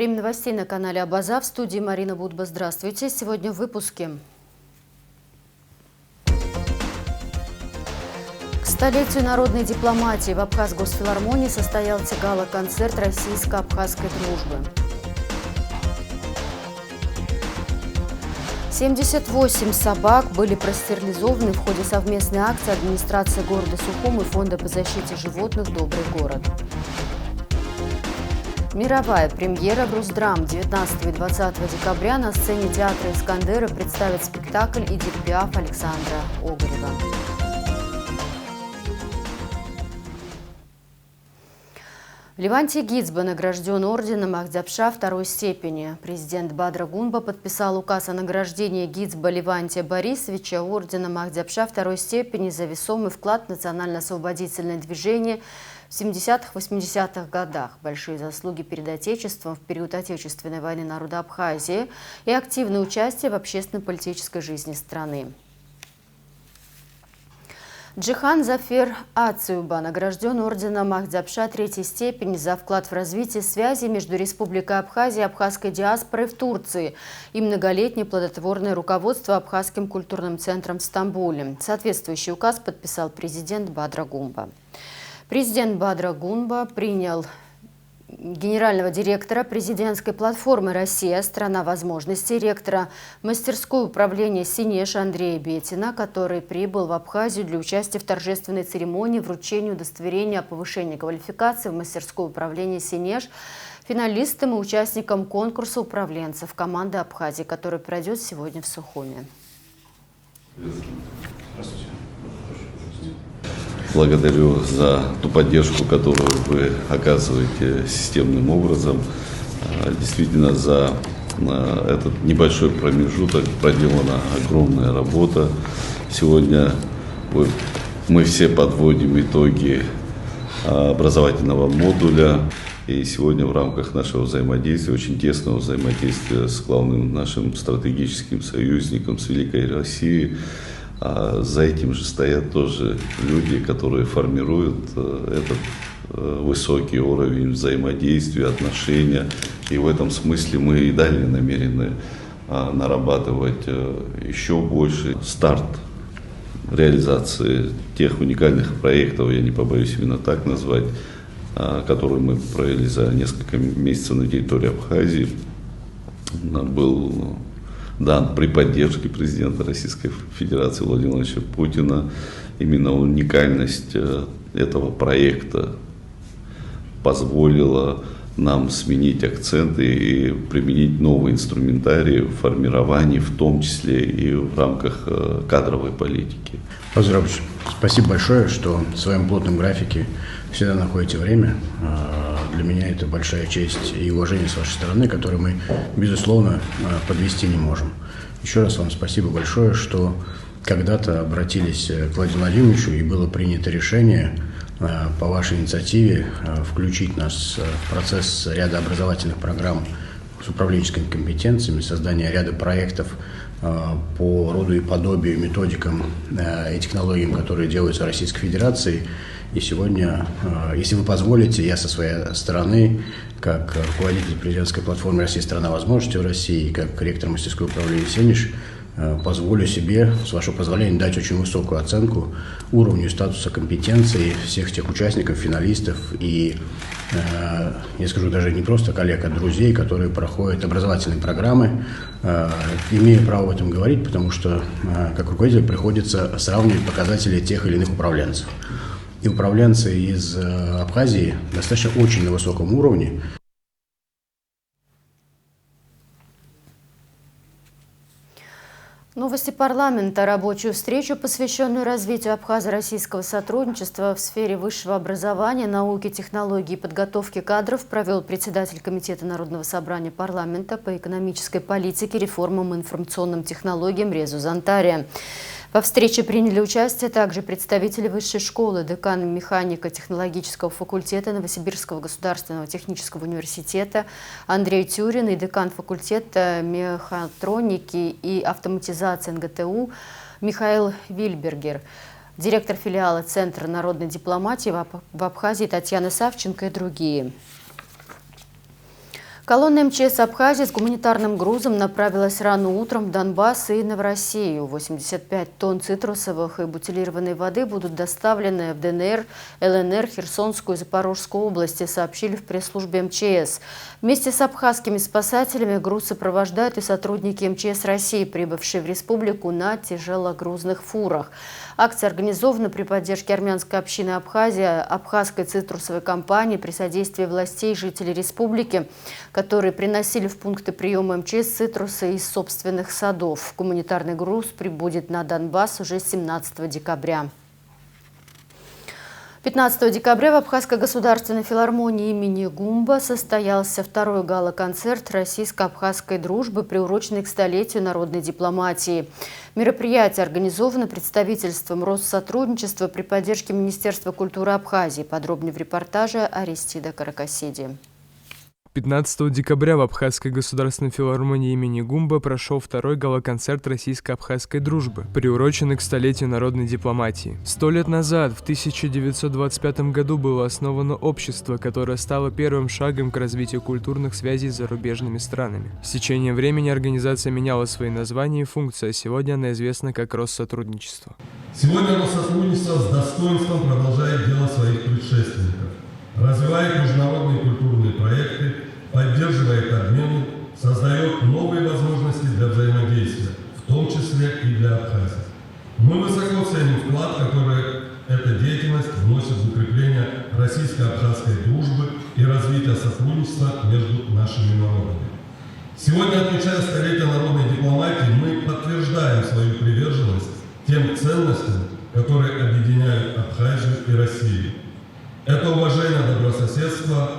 Время новостей на канале Абаза. В студии Марина Будба. Здравствуйте. Сегодня в выпуске. К столетию народной дипломатии в Абхаз-Госфилармонии состоялся гала-концерт российско-абхазской дружбы. 78 собак были простерилизованы в ходе совместной акции администрации города Сухум и Фонда по защите животных «Добрый город». Мировая премьера в Русдрам 19 и 20 декабря на сцене театра Искандера представит спектакль «Эдит Пиаф» Александра Огарева. Левантий Гицба награжден орденом Ахдябша второй степени. Президент Бадра Гунба подписал указ о награждении Гицба Левантия Борисовича орденом Ахдябша второй степени за весомый вклад в национально-освободительное движение в 70-80-х годах, большие заслуги перед Отечеством в период Отечественной войны народа Абхазии и активное участие в общественно-политической жизни страны. Джихан Зафер Ациуба награжден орденом Ахдябша третьей степени за вклад в развитие связи между Республикой Абхазия и абхазской диаспорой в Турции и многолетнее плодотворное руководство Абхазским культурным центром в Стамбуле. Соответствующий указ подписал президент Бадра Гунба. Президент Бадра Гунба принял генерального директора президентской платформы «Россия. Страна возможностей», ректора мастерской управления «Синеш» Андрея Бетина, который прибыл в Абхазию для участия в торжественной церемонии вручения удостоверения о повышении квалификации в мастерской управления «Синеш» финалистам и участникам конкурса управленцев команды Абхазии, который пройдет сегодня в Сухуме. Здравствуйте. Благодарю за ту поддержку, которую вы оказываете системным образом. Действительно, за этот небольшой промежуток проделана огромная работа. Сегодня мы все подводим итоги образовательного модуля. И сегодня в рамках нашего взаимодействия, очень тесного взаимодействия с главным нашим стратегическим союзником, с Великой Россией, за этим же стоят тоже люди, которые формируют этот высокий уровень взаимодействия, отношения. И в этом смысле мы и далее намерены нарабатывать еще больше. Старт реализации тех уникальных проектов, я не побоюсь именно так назвать, которые мы провели за несколько месяцев на территории Абхазии, был дан при поддержке президента Российской Федерации Владимира Владимировича Путина. Именно уникальность этого проекта позволила нам сменить акценты и применить новый инструментарий в формировании, в том числе и в рамках кадровой политики. Поздравляю. Спасибо большое, что в своем плотном графике всегда находите время. Для меня это большая честь и уважение с вашей стороны, которое мы, безусловно, подвести не можем. Еще раз вам спасибо большое, что когда-то обратились к Владимиру Владимировичу и было принято решение по вашей инициативе включить нас в процесс ряда образовательных программ с управленческими компетенциями, создания ряда проектов по роду и подобию, методикам и технологиям, которые делаются в Российской Федерации. И сегодня, если вы позволите, я со своей стороны, как руководитель президентской платформы «Россия. Страна возможностей» в России, как ректор мастерской управления «Синеш», позволю себе, с вашего позволения, дать очень высокую оценку уровню и статуса компетенции всех тех участников, финалистов и, я скажу, даже не просто коллег, а друзей, которые проходят образовательные программы. Имею право об этом говорить, потому что, как руководитель, приходится сравнивать показатели тех или иных управленцев. И управленцы из Абхазии достаточно очень на высоком уровне. Новости парламента. Рабочую встречу, посвященную развитию абхазо-российского сотрудничества в сфере высшего образования, науки, технологий и подготовки кадров, провел председатель Комитета Народного собрания парламента по экономической политике, реформам и информационным технологиям Резу Зантария. Во встрече приняли участие также представители высшей школы, декан механико-технологического факультета Новосибирского государственного технического университета Андрей Тюрин и декан факультета мехатроники и автоматизации НГТУ Михаил Вильбергер, директор филиала Центра народной дипломатии в Абхазии Татьяна Савченко и другие. Колонна МЧС Абхазии с гуманитарным грузом направилась рано утром в Донбасс и Новороссию. 85 тонн цитрусовых и бутилированной воды будут доставлены в ДНР, ЛНР, Херсонскую и Запорожскую области, сообщили в пресс-службе МЧС. Вместе с абхазскими спасателями груз сопровождают и сотрудники МЧС России, прибывшие в республику на тяжелогрузных фурах. Акция организована при поддержке армянской общины Абхазия, абхазской цитрусовой компании при содействии властей и жителей республики, которые приносили в пункты приема МЧС цитрусы из собственных садов. Гуманитарный груз прибудет на Донбасс уже 17 декабря. 15 декабря в Абхазской государственной филармонии имени Гумба состоялся второй гала-концерт российско-абхазской дружбы, приуроченный к столетию народной дипломатии. Мероприятие организовано представительством Россотрудничества при поддержке Министерства культуры Абхазии. Подробнее в репортаже Аристида Каракасиди. 15 декабря в Абхазской государственной филармонии имени Гумба прошел второй гала-концерт российско-абхазской дружбы, приуроченный к столетию народной дипломатии. 100 лет назад, в 1925 году, было основано общество, которое стало первым шагом к развитию культурных связей с зарубежными странами. С течением времени организация меняла свои названия и функции, а сегодня она известна как Россотрудничество. Сегодня Россотрудничество с достоинством продолжает дело своих предшественников. Развивает международные культурные проекты, поддерживает обмены, создает новые возможности для взаимодействия, в том числе и для Абхазии. Мы высоко ценим вклад, который эта деятельность вносит в укрепление российско-абхазской дружбы и развитие сотрудничества между нашими народами. Сегодня, отмечая столетие народной дипломатии, мы подтверждаем свою приверженность тем ценностям, которые объединяют Абхазию и Россию. Это уважение, добрососедство,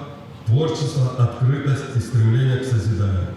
творчество, открытость и стремление к созиданию.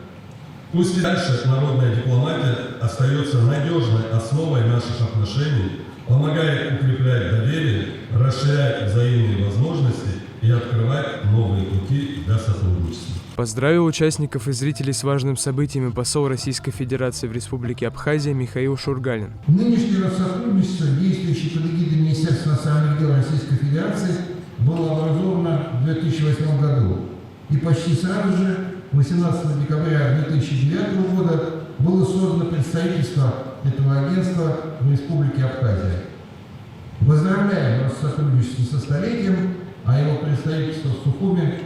Пусть и дальше народная дипломатия остается надежной основой наших отношений, помогает укреплять доверие, расширять взаимные возможности и открывать новые пути для сотрудничества. Поздравил участников и зрителей с важным событием посол Российской Федерации в Республике Абхазия Михаил Шургалин. Нынешнее Россотрудничество, действующее под эгидой Министерства иностранных дел Российской Федерации, было образовано в 2008 году. И почти сразу же, 18 декабря 2009 года, было создано представительство этого агентства в Республике Абхазия. Поздравляем Россотрудничество со столетием, а его представительство в Сухуми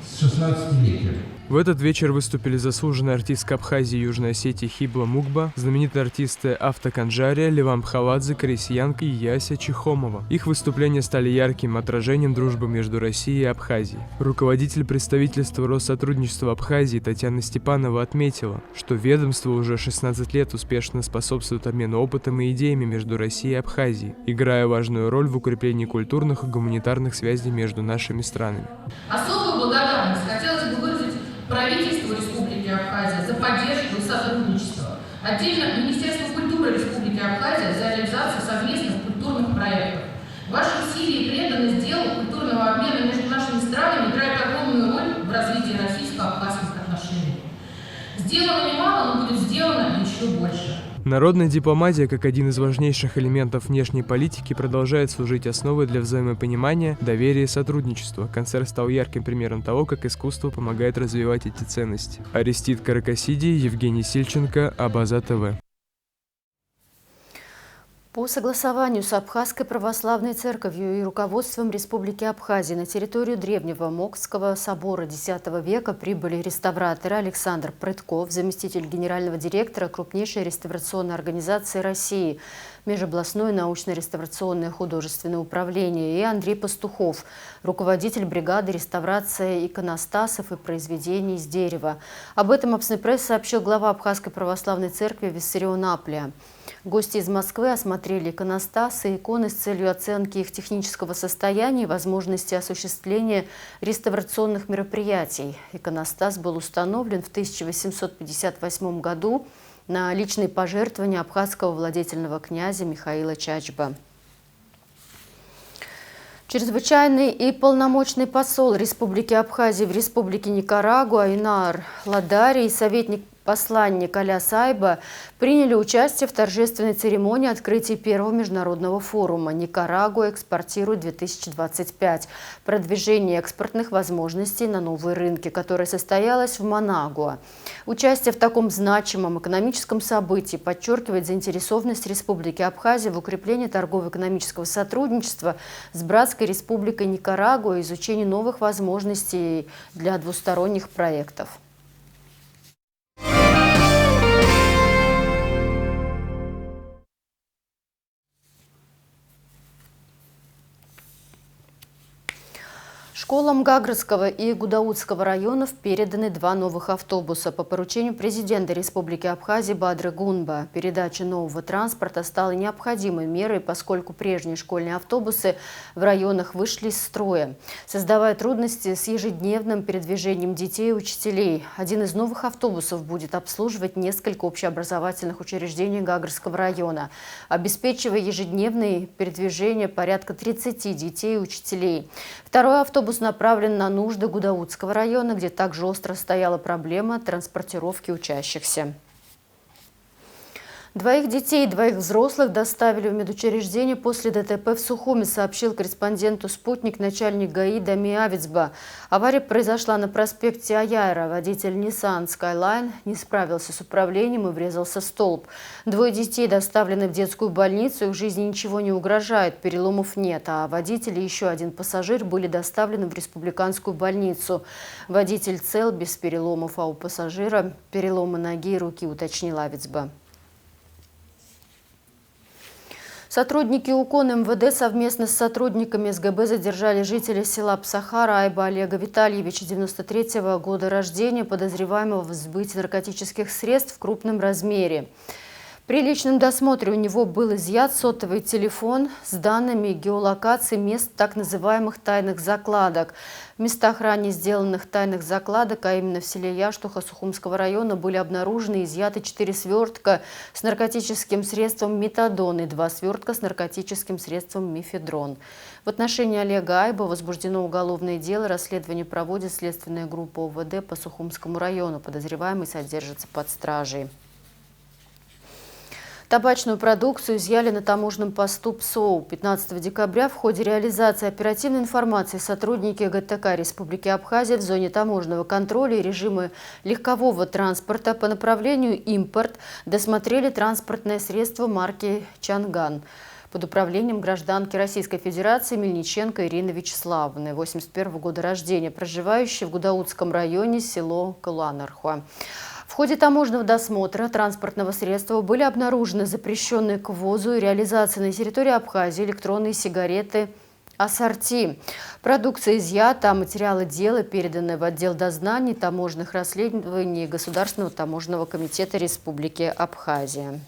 с 16-летием. В этот вечер выступили заслуженная артистка Абхазии и Южной Осетии Хибла Мукба, знаменитые артисты Автоканджария, Левам Пхаладзе, Корейсиянка и Яся Чихомова. Их выступления стали ярким отражением дружбы между Россией и Абхазией. Руководитель представительства Россотрудничества Абхазии Татьяна Степанова отметила, что ведомство уже 16 лет успешно способствует обмену опытом и идеями между Россией и Абхазией, играя важную роль в укреплении культурных и гуманитарных связей между нашими странами. Особую благодарность хотелось бы выразить правительству Республики Абхазия за поддержку и сотрудничество. Отдельно Министерству культуры Республики Абхазия за реализацию совместных культурных проектов. Ваши усилия и преданность делу культурного обмена между нашими странами играют огромную роль в развитии российско-абхазских отношений. Сделано немало, но будет сделано еще больше. Народная дипломатия, как один из важнейших элементов внешней политики, продолжает служить основой для взаимопонимания, доверия и сотрудничества. Концерт стал ярким примером того, как искусство помогает развивать эти ценности. Аристид Каракасиди, Евгений Сильченко, Абаза ТВ. По согласованию с Абхазской православной церковью и руководством Республики Абхазия на территорию древнего Мокского собора X века прибыли реставраторы Александр Прытков, заместитель генерального директора крупнейшей реставрационной организации России, Межобластное научно-реставрационное художественное управление, и Андрей Пастухов, руководитель бригады реставрации иконостасов и произведений из дерева. Об этом Абснепресс сообщил глава Абхазской православной церкви Виссарион Аплия. Гости из Москвы осмотрели иконостасы и иконы с целью оценки их технического состояния и возможности осуществления реставрационных мероприятий. Иконостас был установлен в 1858 году на личные пожертвования абхазского владетельного князя Михаила Чачба. Чрезвычайный и полномочный посол Республики Абхазия в Республике Никарагуа Инар Ладари и советник посланник Аляс Айба приняли участие в торжественной церемонии открытия первого международного форума «Никарагуа экспортирует 2025. Продвижение экспортных возможностей на новые рынки», которая состоялась в Манагуа. Участие в таком значимом экономическом событии подчеркивает заинтересованность Республики Абхазия в укреплении торгово-экономического сотрудничества с братской республикой Никарагуа и изучении новых возможностей для двусторонних проектов. Школам Гагрского и Гудаутского районов переданы 2 новых автобуса по поручению президента Республики Абхазия Бадры Гунба. Передача нового транспорта стала необходимой мерой, поскольку прежние школьные автобусы в районах вышли из строя, создавая трудности с ежедневным передвижением детей и учителей. Один из новых автобусов будет обслуживать несколько общеобразовательных учреждений Гагрского района, обеспечивая ежедневное передвижение порядка 30 детей и учителей. Второй автобус направлен на нужды Гудаутского района, где также остро стояла проблема транспортировки учащихся. 2 детей и 2 взрослых доставили в медучреждение после ДТП в Сухуми, сообщил корреспонденту «Спутник» начальник ГАИ Дами Авицба. Авария произошла на проспекте Аяйра. Водитель Nissan Skyline не справился с управлением и врезался в столб. 2 детей доставлены в детскую больницу, их жизни ничего не угрожает, переломов нет. А водитель и еще 1 пассажир были доставлены в республиканскую больницу. Водитель цел, без переломов, а у пассажира переломы ноги и руки, уточнил Авицба. Сотрудники УКОН МВД совместно с сотрудниками СГБ задержали жителя села Псахара Айба Олега Витальевича, 93-го года рождения, подозреваемого в сбытии наркотических средств в крупном размере. При личном досмотре у него был изъят сотовый телефон с данными геолокации мест так называемых тайных закладок. В местах ранее сделанных тайных закладок, а именно в селе Яштуха Сухумского района, были обнаружены и изъяты 4 свертка с наркотическим средством метадон и 2 свертка с наркотическим средством мефедрон. В отношении Олега Айба возбуждено уголовное дело. Расследование проводит следственная группа ОВД по Сухумскому району. Подозреваемый содержится под стражей. Табачную продукцию изъяли на таможенном посту ПСОУ. 15 декабря в ходе реализации оперативной информации сотрудники ГТК Республики Абхазия в зоне таможенного контроля и режима легкового транспорта по направлению импорт досмотрели транспортное средство марки «Чанган» под управлением гражданки Российской Федерации Мельниченко Ирины Вячеславовны, 81 года рождения, проживающей в Гудаутском районе, село Каланархуа. В ходе таможенного досмотра транспортного средства были обнаружены запрещенные к ввозу и реализации на территории Абхазии электронные сигареты ассорти. Продукция изъята, а материалы дела переданы в отдел дознаний, таможенных расследований Государственного таможенного комитета Республики Абхазия.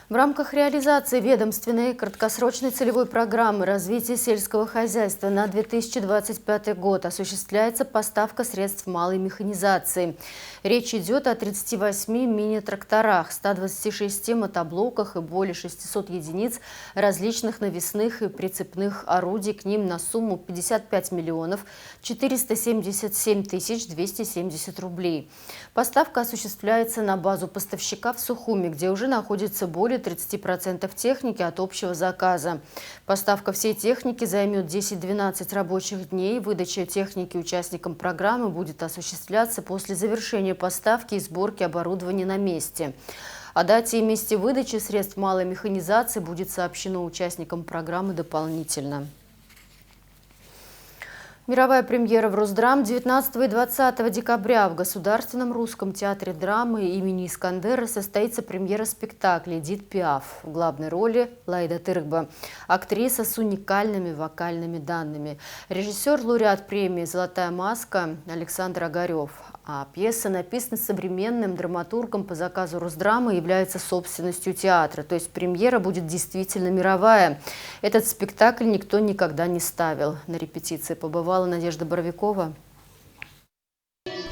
В рамках реализации ведомственной краткосрочной целевой программы развития сельского хозяйства на 2025 год осуществляется поставка средств малой механизации. Речь идет о 38 мини-тракторах, 126 мотоблоках и более 600 единиц различных навесных и прицепных орудий к ним на сумму 55 миллионов 477 тысяч 270 рублей. Поставка осуществляется на базу поставщика в Сухуми, где уже находится более 30% техники от общего заказа. Поставка всей техники займет 10-12 рабочих дней. Выдача техники участникам программы будет осуществляться после завершения поставки и сборки оборудования на месте. О дате и месте выдачи средств малой механизации будет сообщено участникам программы дополнительно. Мировая премьера в Росдрам 19 и 20 декабря в Государственном русском театре драмы имени Искандера состоится премьера спектакля «Эдит Пиаф». В главной роли Лайда Тыркба, актриса с уникальными вокальными данными. Режиссер, лауреат премии «Золотая маска» Александр Огарев. А пьеса написана современным драматургом по заказу Росдрамы и является собственностью театра. То есть премьера будет действительно мировая. Этот спектакль никто никогда не ставил. На репетиции побывала Надежда Боровикова.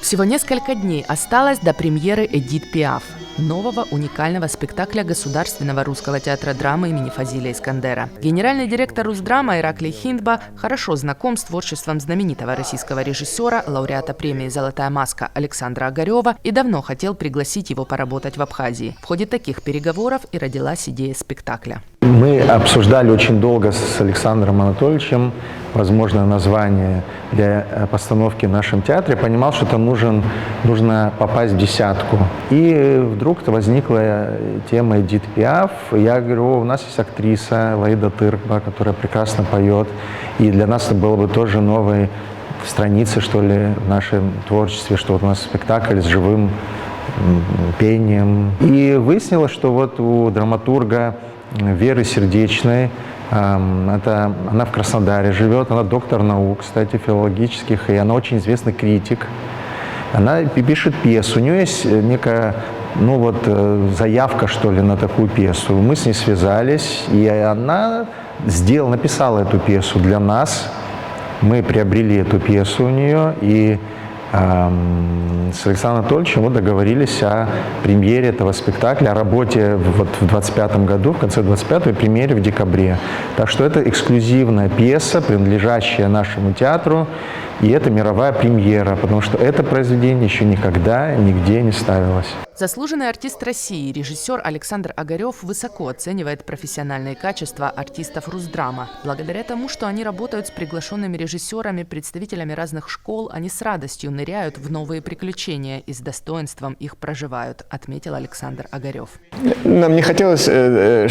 Всего несколько дней осталось до премьеры «Эдит Пиаф». нового уникального спектакля Государственного русского театра драмы имени Фазиля Искандера. Генеральный директор Русдрама Ираклий Хиндба хорошо знаком с творчеством знаменитого российского режиссера, лауреата премии «Золотая маска» Александра Огарева и давно хотел пригласить его поработать в Абхазии. В ходе таких переговоров и родилась идея спектакля. Мы обсуждали очень долго с Александром Анатольевичем возможное название для постановки в нашем театре. Я понимал, что это нужно попасть в десятку. И вдруг возникла тема Эдит Пиаф. Я говорю: у нас есть актриса Лаида Тыркба, которая прекрасно поет. И для нас это было бы тоже новой страницей, что ли, в нашем творчестве, что вот у нас спектакль с живым пением. И выяснилось, что вот у драматурга Веры Сердечной, она в Краснодаре живет, она доктор наук, кстати, филологических, и она очень известный критик. Она пишет пьесу, у нее есть некая, заявка, что ли, на такую пьесу. Мы с ней связались, и она написала эту пьесу для нас. Мы приобрели эту пьесу у нее, и с Александром Анатольевичем мы договорились о премьере этого спектакля, о работе в 2025 году, в конце 2025-го, и премьере в декабре. Так что это эксклюзивная пьеса, принадлежащая нашему театру, и это мировая премьера, потому что это произведение еще никогда нигде не ставилось. Заслуженный артист России, режиссер Александр Огарев высоко оценивает профессиональные качества артистов Русдрама. Благодаря тому, что они работают с приглашенными режиссерами, представителями разных школ, они с радостью ныряют в новые приключения и с достоинством их проживают, отметил Александр Огарев. Нам не хотелось,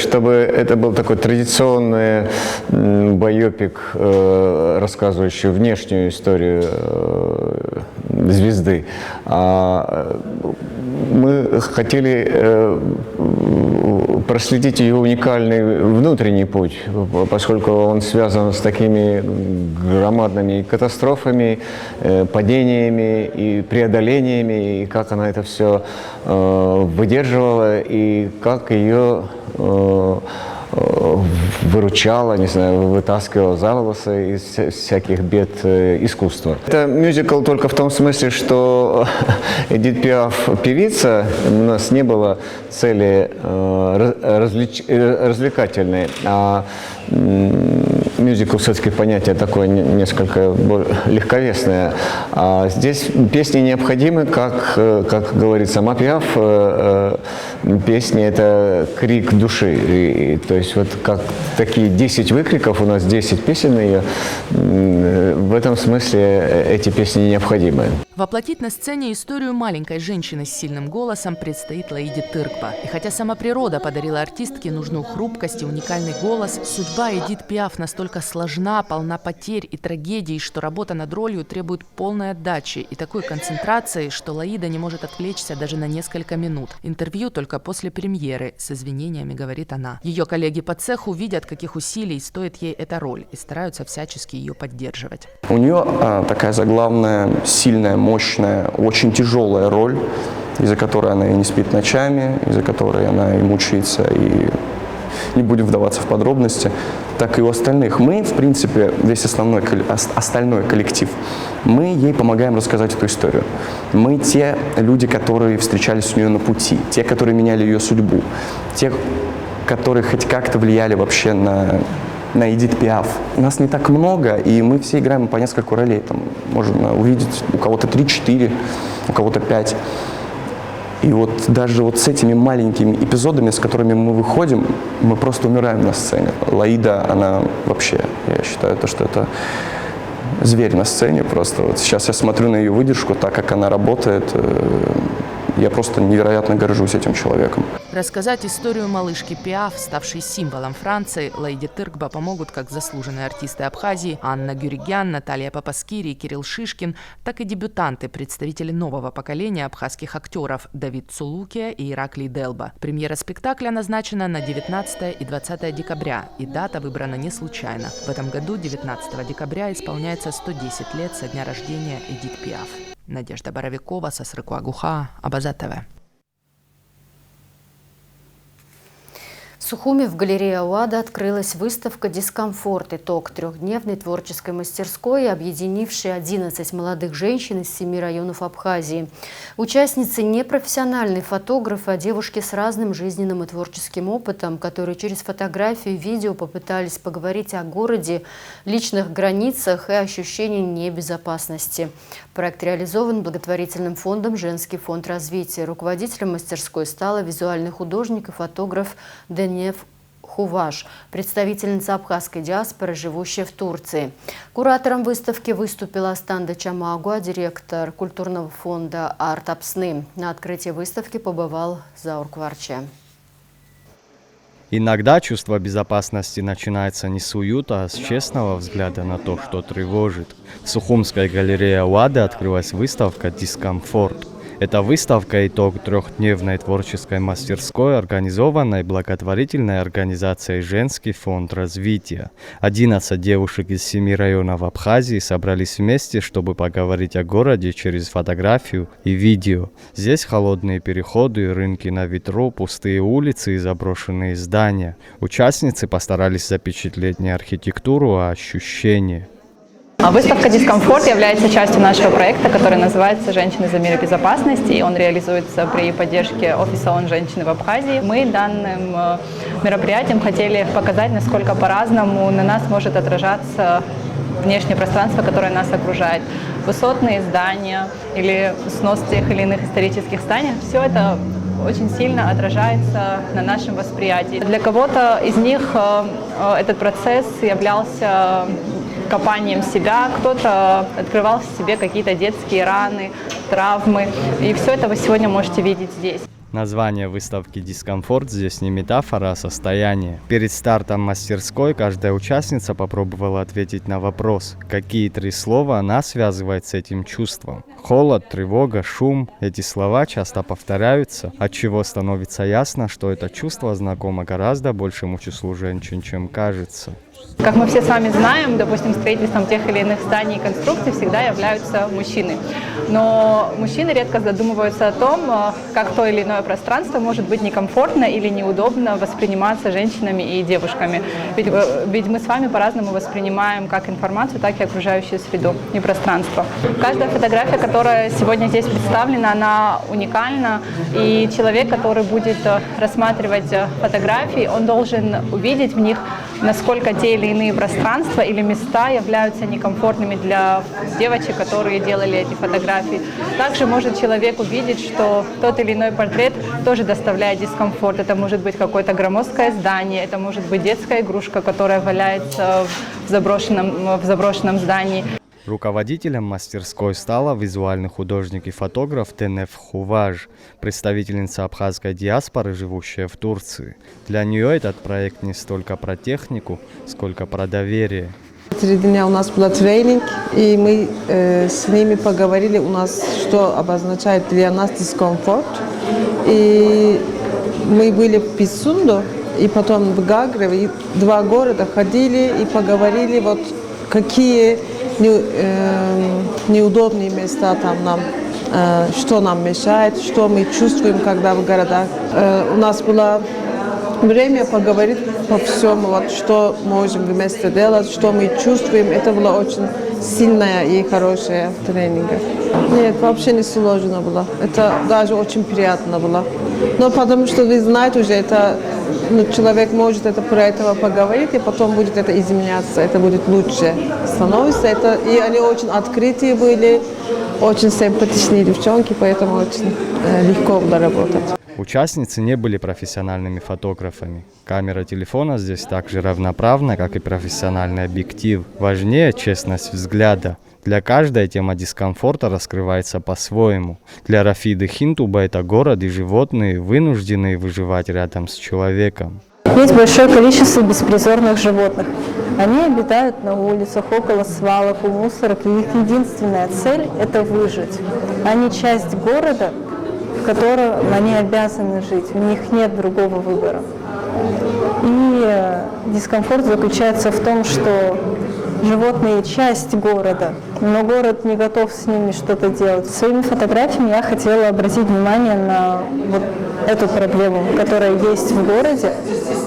чтобы это был такой традиционный байопик, рассказывающий внешнюю историю звезды. Мы хотели проследить ее уникальный внутренний путь, поскольку он связан с такими громадными катастрофами, падениями и преодолениями, и как она это все выдерживала, и как ее выручала, не знаю, вытаскивала за волосы из всяких бед искусства. Это мюзикл только в том смысле, что Эдит Пиаф певица, у нас не было цели развлекательной, а мюзикл все-таки понятие такое несколько легковесное. А здесь песни необходимы, как говорит сама Пиаф, песни — это крик души. И, то есть вот как такие 10 выкриков, у нас 10 песен ее, в этом смысле эти песни необходимы. Воплотить на сцене историю маленькой женщины с сильным голосом предстоит Лаиде Тыркба. И хотя сама природа подарила артистке нужную хрупкость и уникальный голос, судьба Эдит Пиаф настолько сложна, полна потерь и трагедий, что работа над ролью требует полной отдачи и такой концентрации, что Лаида не может отвлечься даже на несколько минут. Интервью только после премьеры, с извинениями говорит она. Ее коллеги по цеху видят, каких усилий стоит ей эта роль, и стараются всячески ее поддерживать. У нее такая заглавная, сильная, мощная, очень тяжелая роль, из-за которой она и не спит ночами, из-за которой она и мучается, и не будем вдаваться в подробности, так и у остальных. Мы, в принципе, весь остальной коллектив, мы ей помогаем рассказать эту историю. Мы те люди, которые встречались у нее на пути, те, которые меняли ее судьбу, те, которые хоть как-то влияли вообще на Эдит Пиаф. Нас не так много, и мы все играем по несколько ролей. Там можно увидеть у кого-то 3-4, у кого-то 5. И вот даже вот с этими маленькими эпизодами, с которыми мы выходим, мы просто умираем на сцене. Лаида, она вообще, я считаю, что это зверь на сцене просто. Вот сейчас я смотрю на ее выдержку, так как она работает, я просто невероятно горжусь этим человеком. Рассказать историю малышки Пиаф, ставшей символом Франции, Лаиде Тыркба помогут как заслуженные артисты Абхазии Анна Гюригян, Наталья Папаскири и Кирилл Шишкин, так и дебютанты, представители нового поколения абхазских актеров Давид Цулукия и Ираклий Делба. Премьера спектакля назначена на 19 и 20 декабря, и дата выбрана не случайно. В этом году, 19 декабря, исполняется 110 лет со дня рождения Эдит Пиаф. Надежда Боровикова, Сасрыкуагуха, Абаза ТВ. В Сухуми в галерее АУАДа открылась выставка «Дискомфорт», итог трехдневной творческой мастерской, объединившей 11 молодых женщин из 7 районов Абхазии. Участницы не профессиональные фотографы, а девушки с разным жизненным и творческим опытом, которые через фотографию и видео попытались поговорить о городе, личных границах и ощущении небезопасности. Проект реализован благотворительным фондом «Женский фонд развития». Руководителем мастерской стала визуальный художник и фотограф Денев Хуваш, представительница абхазской диаспоры, живущая в Турции. Куратором выставки выступила Астанда Чамагуа, директор культурного фонда «Арт Апсны». На открытии выставки побывал Заур Кварча. Иногда чувство безопасности начинается не с уюта, а с честного взгляда на то, что тревожит. В Сухумской галерее АУАДа открылась выставка «Дискомфорт». Эта выставка – итог трехдневной творческой мастерской, организованной благотворительной организацией «Женский фонд развития». 11 девушек из 7 районов Абхазии собрались вместе, чтобы поговорить о городе через фотографию и видео. Здесь холодные переходы, рынки на ветру, пустые улицы и заброшенные здания. Участницы постарались запечатлеть не архитектуру, а ощущения. Выставка «Дискомфорт» является частью нашего проекта, который называется «Женщины за мир и безопасность», и он реализуется при поддержке Офиса ООН «Женщины в Абхазии». Мы данным мероприятием хотели показать, насколько по-разному на нас может отражаться внешнее пространство, которое нас окружает. Высотные здания или снос тех или иных исторических зданий – все это очень сильно отражается на нашем восприятии. Для кого-то из них этот процесс являлся копанием себя, кто-то открывал в себе какие-то детские раны, травмы. И все это вы сегодня можете видеть здесь. Название выставки «Дискомфорт» здесь не метафора, а состояние. Перед стартом мастерской каждая участница попробовала ответить на вопрос, какие 3 слова она связывает с этим чувством. Холод, тревога, шум – эти слова часто повторяются, отчего становится ясно, что это чувство знакомо гораздо большему числу женщин, чем кажется. Как мы все с вами знаем, допустим, строительством тех или иных зданий и конструкций всегда являются мужчины. Но мужчины редко задумываются о том, как то или иное пространство может быть некомфортно или неудобно восприниматься женщинами и девушками. Ведь мы с вами по-разному воспринимаем как информацию, так и окружающую среду и пространство. Каждая фотография, которая сегодня здесь представлена, она уникальна. И человек, который будет рассматривать фотографии, он должен увидеть в них, насколько те или иные пространства или места являются некомфортными для девочек, которые делали эти фотографии. Также может человек увидеть, что тот или иной портрет тоже доставляет дискомфорт. Это может быть какое-то громоздкое здание, это может быть детская игрушка, которая валяется в заброшенном здании. Руководителем мастерской стала визуальный художник и фотограф Денев Хуваш, представительница абхазской диаспоры, живущая в Турции. Для нее этот проект не столько про технику, сколько про доверие. 3 дня у нас был тренинг, и мы с ними поговорили, у нас что обозначает для нас дискомфорт. И мы были в Пицунду, и потом в Гагреве, и 2 города ходили и поговорили, вот какие неудобные места там нам, что нам мешает, что мы чувствуем, когда в городах. У нас было время поговорить по всему, вот, что можем вместе делать, что мы чувствуем. Это было очень сильная и хорошая тренинг. Нет, вообще не сложно было. Это даже очень приятно было. Но потому что вы знаете уже, это, человек может про это поговорить, и потом будет это изменяться, это будет лучше становиться. И они очень открытые были, очень симпатичные девчонки, поэтому очень легко было работать. Участницы не были профессиональными фотографами. Камера телефона здесь так же равноправна, как и профессиональный объектив. Важнее честность взгляда. Для каждой тема дискомфорта раскрывается по-своему. Для Рафиды Хинтуба это город и животные, вынужденные выживать рядом с человеком. Есть большое количество беспризорных животных. Они обитают на улицах, около свалок, у мусорок, и их единственная цель – это выжить. Они часть города, в котором они обязаны жить, у них нет другого выбора. И дискомфорт заключается в том, что Животные – часть города, но город не готов с ними что-то делать. Своими фотографиями я хотела обратить внимание на вот эту проблему, которая есть в городе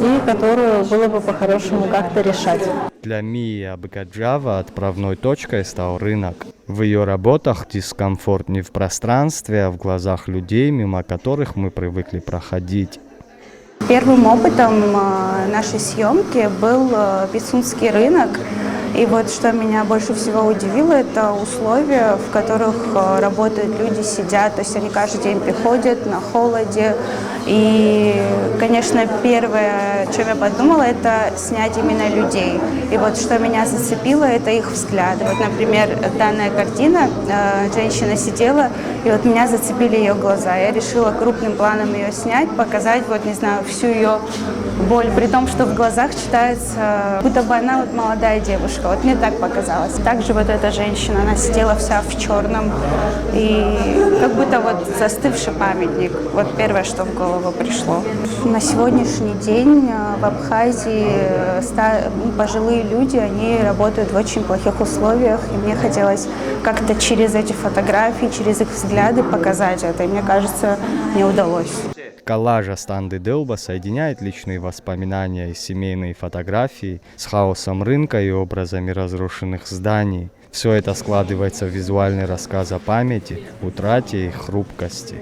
и которую было бы по-хорошему как-то решать. Для Мии Абгаджава отправной точкой стал рынок. В ее работах дискомфорт не в пространстве, а в глазах людей, мимо которых мы привыкли проходить. Первым опытом нашей съемки был Пицунский рынок. И вот что меня больше всего удивило, это условия, в которых работают люди, сидят. То есть они каждый день приходят на холоде. И, конечно, первое, о чем я подумала, это снять именно людей. И вот что меня зацепило, это их взгляд. Вот, например, данная картина, женщина сидела, и вот меня зацепили ее глаза. Я решила крупным планом ее снять, показать, вот, не знаю, всю ее боль, при том, что в глазах читается, будто бы она вот молодая девушка. Вот мне так показалось. Также вот эта женщина, она сидела вся в черном, и как будто вот застывший памятник. Вот первое, что в голову пришло. На сегодняшний день в Абхазии пожилые люди, они работают в очень плохих условиях, и мне хотелось как-то через эти фотографии, через их взгляды показать это, и мне кажется, мне удалось. Коллаж Астанды Делба соединяет личные воспоминания и семейные фотографии с хаосом рынка и образами разрушенных зданий. Все это складывается в визуальный рассказ о памяти, утрате и хрупкости.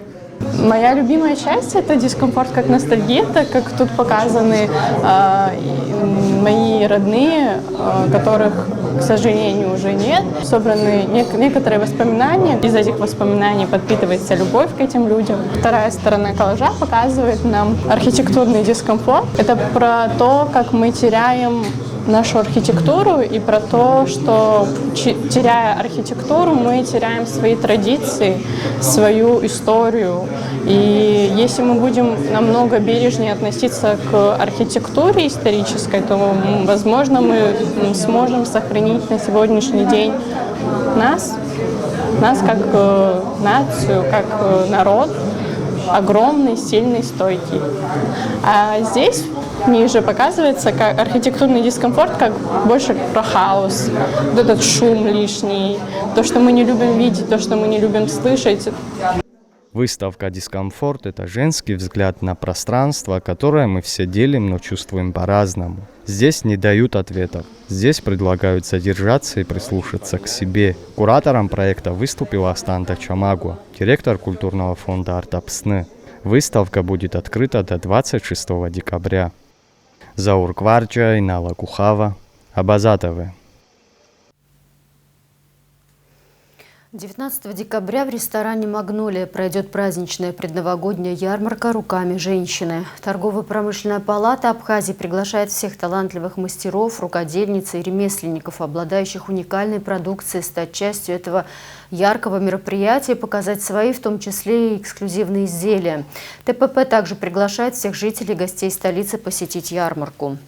Моя любимая часть – это дискомфорт как ностальгия, так как тут показаны мои родные, которых, к сожалению, уже нет. Собраны некоторые воспоминания. Из этих воспоминаний подпитывается любовь к этим людям. Вторая сторона коллажа показывает нам архитектурный дискомфорт. Это про то, как мы теряем нашу архитектуру и про то, что, теряя архитектуру, мы теряем свои традиции, свою историю. И если мы будем намного бережнее относиться к архитектуре исторической, то, возможно, мы сможем сохранить на сегодняшний день нас как нацию, как народ, огромный, сильный, стойкий. А здесь ниже показывается как архитектурный дискомфорт, как больше про хаос, вот этот шум лишний, то, что мы не любим видеть, то, что мы не любим слышать. Выставка «Дискомфорт» — это женский взгляд на пространство, которое мы все делим, но чувствуем по-разному. Здесь не дают ответов. Здесь предлагают задержаться и прислушаться к себе. Куратором проекта выступила Астанда Чамагуа, директор культурного фонда «Артапсны». Выставка будет открыта до 26 декабря. Заур Кварджа, Инала Кухава, Абазатовы. 19 декабря в ресторане «Магнолия» пройдет праздничная предновогодняя ярмарка руками женщины. Торгово-промышленная палата Абхазии приглашает всех талантливых мастеров, рукодельниц и ремесленников, обладающих уникальной продукцией, стать частью этого яркого мероприятия и показать свои, в том числе и эксклюзивные изделия. ТПП также приглашает всех жителей и гостей столицы посетить ярмарку.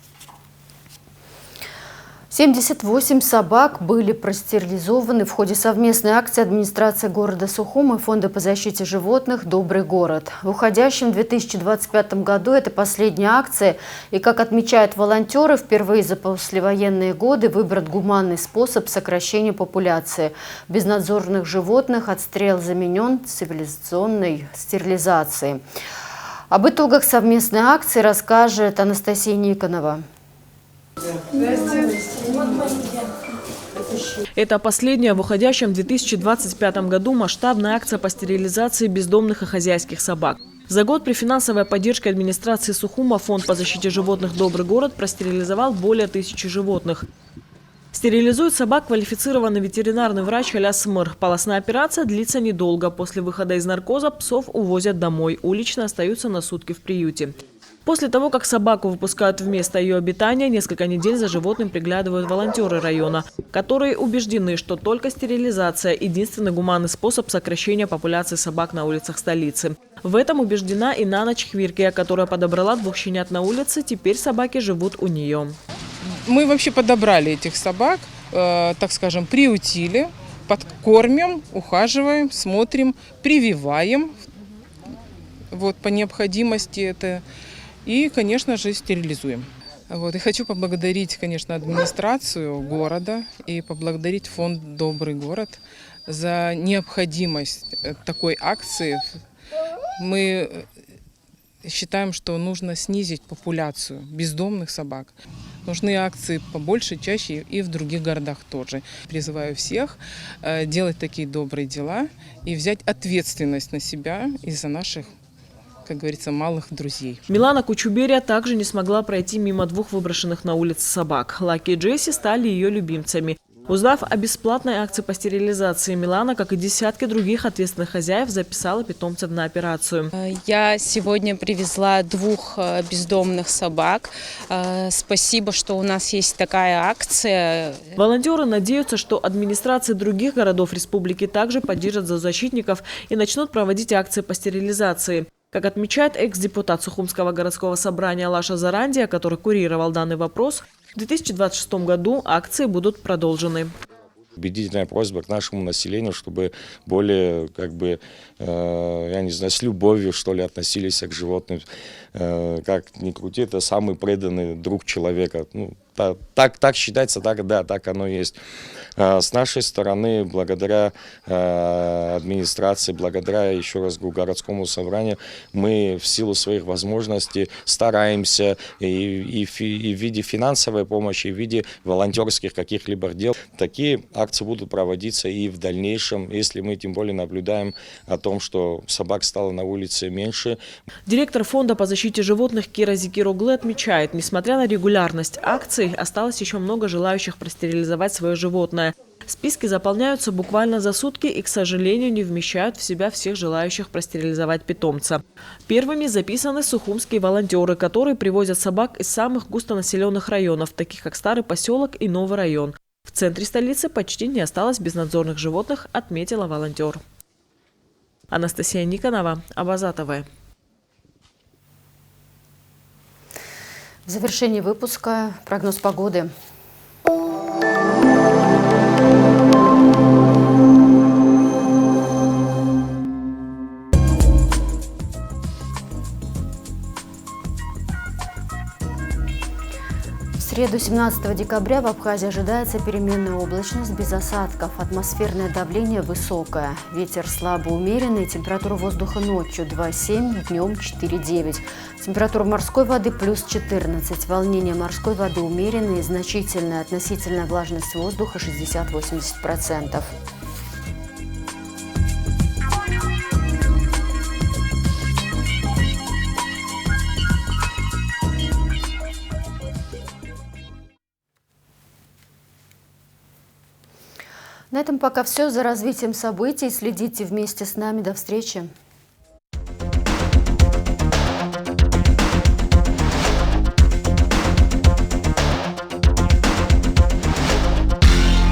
78 собак были простерилизованы в ходе совместной акции администрации города Сухум и Фонда по защите животных «Добрый город». В уходящем 2025 году это последняя акция, и, как отмечают волонтеры, впервые за послевоенные годы выбран гуманный способ сокращения популяции. Безнадзорных животных отстрел заменен цивилизационной стерилизацией. Об итогах совместной акции расскажет Анастасия Никонова. Это последняя в уходящем 2025 году масштабная акция по стерилизации бездомных и хозяйских собак. За год при финансовой поддержке администрации Сухума Фонд по защите животных «Добрый город» простерилизовал более 1000 животных. Стерилизует собак квалифицированный ветеринарный врач Аляс Смыр. Полостная операция длится недолго. После выхода из наркоза псов увозят домой. Уличные остаются на сутки в приюте. После того, как собаку выпускают в место ее обитания, несколько недель за животным приглядывают волонтеры района, которые убеждены, что только стерилизация – единственный гуманный способ сокращения популяции собак на улицах столицы. В этом убеждена и Нана Чхвиркия, которая подобрала 2 щенят на улице, теперь собаки живут у нее. Мы вообще подобрали этих собак, так скажем, приютили, подкормим, ухаживаем, смотрим, прививаем, вот по необходимости это. И, конечно же, стерилизуем. Вот. И хочу поблагодарить, конечно, администрацию города и поблагодарить фонд «Добрый город» за необходимость такой акции. Мы считаем, что нужно снизить популяцию бездомных собак. Нужны акции побольше, чаще и в других городах тоже. Призываю всех делать такие добрые дела и взять ответственность на себя из-за наших, как говорится, малых друзей. Милана Кучуберия также не смогла пройти мимо двух выброшенных на улице собак. Лаки и Джесси стали ее любимцами. Узнав о бесплатной акции по стерилизации, Милана, как и десятки других ответственных хозяев, записала питомцев на операцию. Я сегодня привезла 2 бездомных собак. Спасибо, что у нас есть такая акция. Волонтеры надеются, что администрации других городов республики также поддержат зоозащитников и начнут проводить акции по стерилизации. Как отмечает экс-депутат Сухумского городского собрания Лаша Зарандия, который курировал данный вопрос, в 2026 году акции будут продолжены. Убедительная просьба к нашему населению, чтобы более, я не знаю, с любовью, что ли, относились к животным. Как ни крути, это самый преданный друг человека. Ну, так считается, так оно и есть. С нашей стороны, благодаря администрации, благодаря, еще раз говорю, городскому собранию, мы в силу своих возможностей стараемся и в виде финансовой помощи, и в виде волонтерских каких-либо дел. Такие акции будут проводиться и в дальнейшем, если мы тем более наблюдаем о том, что собак стало на улице меньше. Директор фонда по защите животных Кира Зикироглы отмечает, несмотря на регулярность акций, осталось еще много желающих простерилизовать свое животное. Списки заполняются буквально за сутки и, к сожалению, не вмещают в себя всех желающих простерилизовать питомца. Первыми записаны сухумские волонтеры, которые привозят собак из самых густонаселенных районов, таких как Старый поселок и Новый район. В центре столицы почти не осталось безнадзорных животных, отметила волонтер. Анастасия Никонова, Абаза ТВ. В завершении выпуска прогноз погоды. В среду 17 декабря в Абхазии ожидается переменная облачность без осадков. Атмосферное давление высокое. Ветер слабо умеренный. Температура воздуха ночью 2,7, днем 4,9. Температура морской воды плюс 14. Волнение морской воды умеренное. Значительная относительная влажность воздуха 60-80%. На этом пока все. За развитием событий следите вместе с нами. До встречи.